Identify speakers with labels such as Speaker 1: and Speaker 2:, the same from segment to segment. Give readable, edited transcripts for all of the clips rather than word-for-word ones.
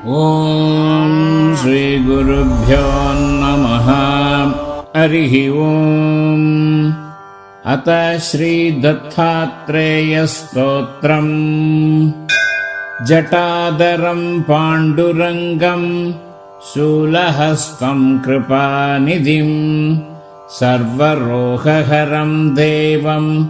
Speaker 1: ಓಂ ಶ್ರೀ ಗುರುಭ್ಯೋ ನಮಃ. ಹರಿಃ ಓಂ. ಅತ ಶ್ರೀ ದತ್ತಾತ್ರೇಯ ಸ್ತೋತ್ರಂ. ಜಟಾಧರಂ ಪಾಂಡುರಂಗಂ ಶೂಲಹಸ್तं ಕೃಪಾನಿಧಿಂ ಸರ್ವರೋಗಹರಂ ದೇವಂ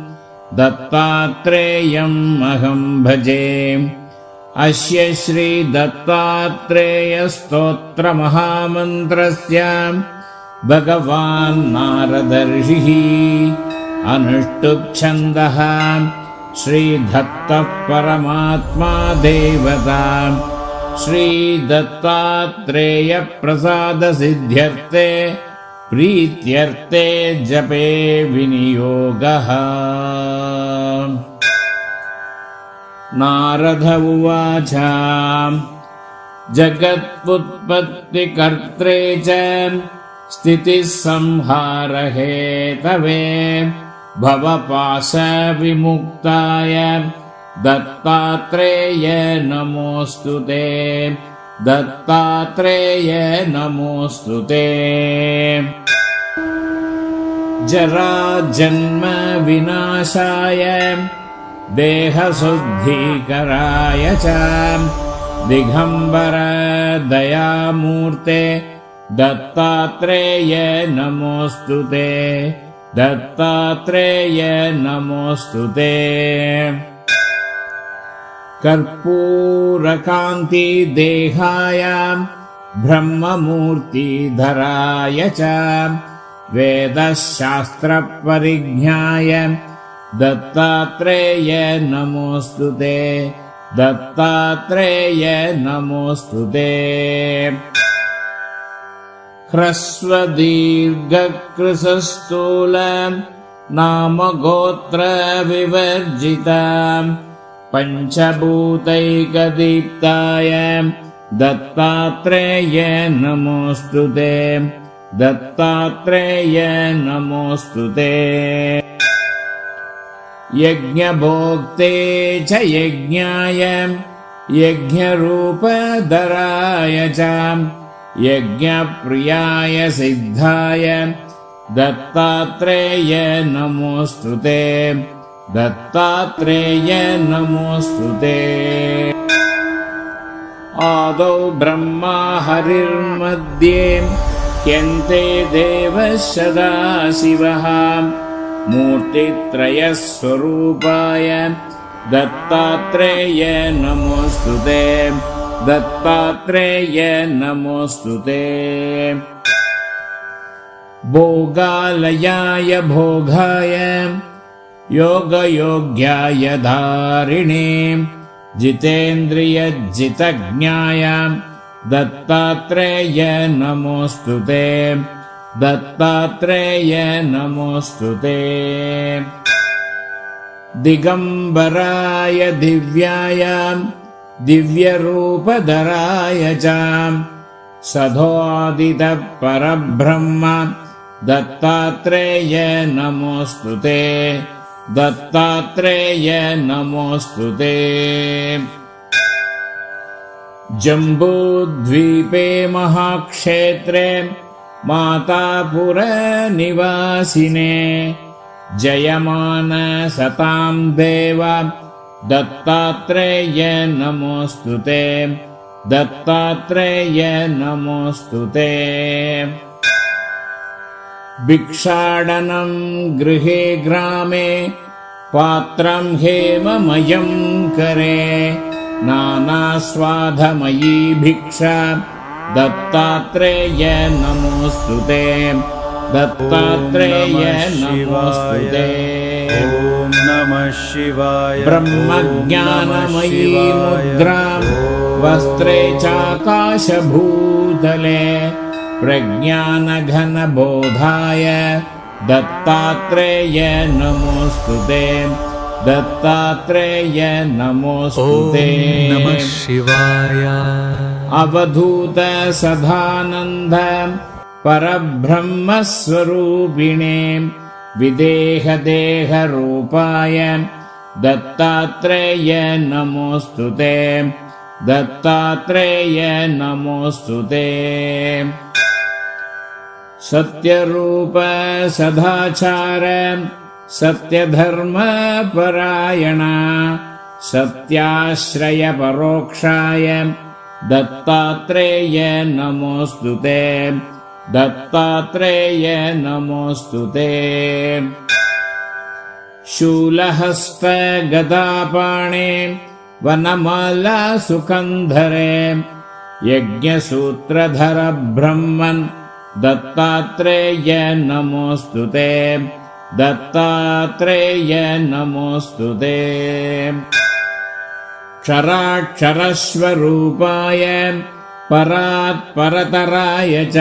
Speaker 1: ದತ್ತಾತ್ರೇಯಂ ಅಹಂ ಭಜೆ. ಅಸ್ಯ ಶ್ರೀ ದತ್ತಾತ್ರೇಯ ಸ್ತೋತ್ರ ಮಹಾಮಂತ್ರಸ್ಯ ಭಗವಾನ್ ನಾರದರ್ಷಿಃ ಅನುಷ್ಠುಪ್ ಛಂದಃ ಶ್ರೀ ದತ್ತಃ ಪರಮಾತ್ಮಾ ದೇವತಾ. ಶ್ರೀ ದತ್ತಾತ್ರೇಯ ಪ್ರಸಾದ ಸಿದ್ಧ್ಯರ್ಥೆ ಪ್ರೀತ್ಯರ್ಥೆ ಜಪೇ ವಿನಿಯೋಗಃ. ನಾರದ ಉವಾಚ. ಜಗತ್ಪುತ್ಪತ್ತಿಕರ್ತ್ರೇ ಚ ಸ್ಥಿತಿಸ್ಸಂಹಾರ ಹೇತವೇ ಭವಪಾಶ ವಿಮುಕ್ತಾಯ ದತ್ತಾತ್ರೇಯ ನಮೋಸ್ತುತೆ. ದತ್ತಾತ್ರೇಯ ನಮೋಸ್ತುತೆ. ಜರಾ ಜನ್ಮ ವಿನಾಶಾಯ ದೇಹಶುದ್ಧೀಕರಾಯ ಚ ದಿಗಂಬರ ದಯಾಮೂರ್ತೆ ದತ್ತಾತ್ರೇಯ ನಮೋಸ್ತುತೆ. ದತ್ತಾತ್ರೇಯ ನಮೋಸ್ತುತೆ. ಕರ್ಪೂರಕಾಂತಿ ದೇಹಾಯ ಬ್ರಹ್ಮಮೂರ್ತಿಧರಾಯ ಚ ವೇದಶಾಸ್ತ್ರ ಪರಿಜ್ಞಾಯ ದತ್ತಾತ್ರೇಯ ನಮೋಸ್ತುತೆ. ದತ್ತಾತ್ರೇಯ ನಮೋಸ್ತುತೆ. ಹ್ರಸ್ವ ದೀರ್ಘಕೃಶಸ್ಥೂಲ ನಾಮಗೋತ್ರ ವಿವರ್ಜಿತ ಪಂಚಭೂತೈಕದೀಪ್ತಾಯ ದತ್ತಾತ್ರೇಯ ನಮೋಸ್ತುತೆ. ದತ್ತಾತ್ರೇಯ ನಮೋಸ್ತುತೆ. ಯಜ್ಞಭೋಕ್ತೆ ಚ ಯಜ್ಞಾಯ ಯಜ್ಞರೂಪಧರಾಯ ಚ ಯಜ್ಞಪ್ರಿಯಾಯ ಸಿದ್ಧಾಯ ದತ್ತಾತ್ರೇಯ ನಮೋಸ್ತುತೆ. ದತ್ತಾತ್ರೇಯ ನಮೋಸ್ತುತೆ. ಆದೌ ಬ್ರಹ್ಮ ಹರಿರ್ಮಧ್ಯೆ ಹ್ಯಂತೆ ದೇವಃ ಸದಾಶಿವಃ ಮೂರ್ತಿತ್ರಯ ಸ್ವರೂಪಾಯ ದತ್ತಾತ್ರೇಯ ನಮೋಸ್ತುತೆ. ದತ್ತಾತ್ರೇಯ ನಮೋಸ್ತುತೆ. ಭೋಗಾಲಯಾಯ ಭೋಗಾಯ ಯೋಗಯೋಗ್ಯಾಯ ಧಾರಿಣೇ ಜಿತೇಂದ್ರಿಯ ಜಿತಜ್ಞಾಯ ದತ್ತಾತ್ರೇಯ ನಮೋಸ್ತುತೆ. ದತ್ತಾತ್ರೇಯ ನಮೋಸ್ತುತೆ. ದಿಗಂಬರಾಯ ದಿವ್ಯಾಯ ದಿವ್ಯರೂಪಧರಾಯ ಚ ಸಧೋದಿತ ಪರಬ್ರಹ್ಮ ದತ್ತಾತ್ರೇಯ ನಮೋಸ್ತುತೆ. ದತ್ತಾತ್ರೇಯ ನಮೋಸ್ತುತೆ. ಜಂಬೂದ್ವೀಪೆ ಮಹಾಕ್ಷೇತ್ರೇ ಮಾತಾಪುರ ನಿವಾಸಿನೇ ಜಯಮಾನ ಸತಾಂ ದೇವ ದತ್ತಾತ್ರೇಯ ನಮೋಸ್ತುತೆ. ದತ್ತಾತ್ರೇಯ ನಮೋಸ್ತುತೆ. ಭಿಕ್ಷಾಟನಂ ಗೃಹೇ ಗ್ರಾಮೇ ಪಾತ್ರಂ ಹೇಮಮಯಂ ಕರೆ ನಾನಾಸ್ವಾದಮಯೀ ಭಿಕ್ಷಾ ದತ್ತಾತ್ರೇಯ ನಮೋಸ್ತುತೆ. ದತ್ತಾತ್ರೇಯ ನಮೋಸ್ತುತೆ.
Speaker 2: ಓಂ ನಮಃ ಶಿವಾಯ.
Speaker 1: ಬ್ರಹ್ಮಜ್ಞಾನಮಯೀ ಮುದ್ರಾಂ ವಸ್ತ್ರೇ ಚಾಕಾಶಭೂತಲೆ ಪ್ರಜ್ಞಾನಘನಬೋಧಾಯ ದತ್ತಾತ್ರೇಯ ನಮೋಸ್ತುತೆ. ದತ್ತಾತ್ರೇಯ ನಮೋಸ್ತುತೆ.
Speaker 2: ಓಂ ನಮಃ ಶಿವಾಯ.
Speaker 1: ಅವಧೂತ ಸದಾನಂದ ಪರಬ್ರಹ್ಮ ಸ್ವರೂಪಿಣೇ ವಿದೇಹ ದೇಹ ರೂಪಾಯ ದತ್ತಾತ್ರೇಯ ನಮೋಸ್ತುತೆ. दत्तात्रेय नमोऽस्तु ते। सत्यरूप सदाचार सत्यधर्मपरायण सत्याश्रय परोक्षाय दत्तात्रेय नमोऽस्तु ते। दत्तात्रेय नमोऽस्तु ते। शूलहस्त गदापाणे वनमाला सुकन्धरे यज्ञसूत्रधर ब्रह्मन् दत्तात्रेय नमोऽस्तु ते। दत्तात्रेय नमोऽस्तु ते। क्षराक्षरस्वरूपाय परात्परतराय च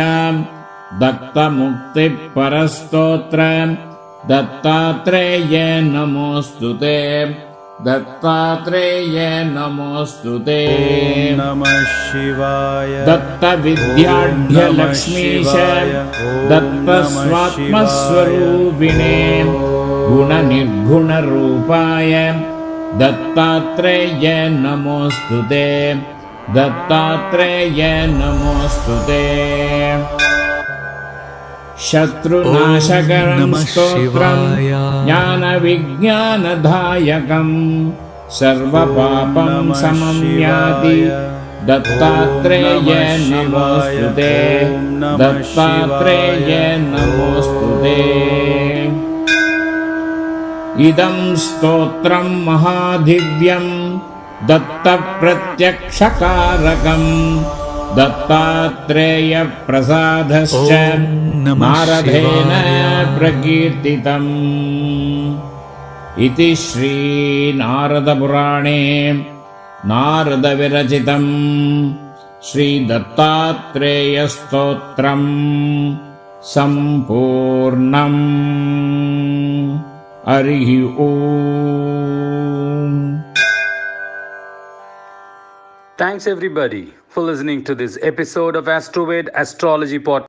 Speaker 1: दत्तमुक्तिपरस्तोत्र दत्तात्रेय नमोऽस्तु ते। दत्तात्रेय नमोऽस्तु ते।
Speaker 2: नमः शिवाय।
Speaker 1: दत्तविद्याढ्यलक्ष्मीश दत्तस्वात्मस्वरूपिणे गुणनिर्गुणरूपाय दत्तात्रेय नमोऽस्तु ते। दत्तात्रेय नमोऽस्तु ते। शत्रुनाशकरं स्तोत्रं ज्ञानविज्ञानदायकं सर्वपापं समं याति दत्तात्रेय नमोऽस्तु ते। दत्तात्रेय नमोऽस्तु ते। इदं स्तोत्रं महादिव्यं दत्तप्रत्यक्षकारकम् दत्तात्रेय प्रसादश्च नारदेन प्रकीर्तितम् इति श्री नारदपुराणे नारदविरचितम् श्री दत्तात्रेयस्तोत्रम् सम्पूर्णम्। हरिः ओम्।
Speaker 2: Thanks everybody for listening to this episode of AstroVed Astrology Podcast.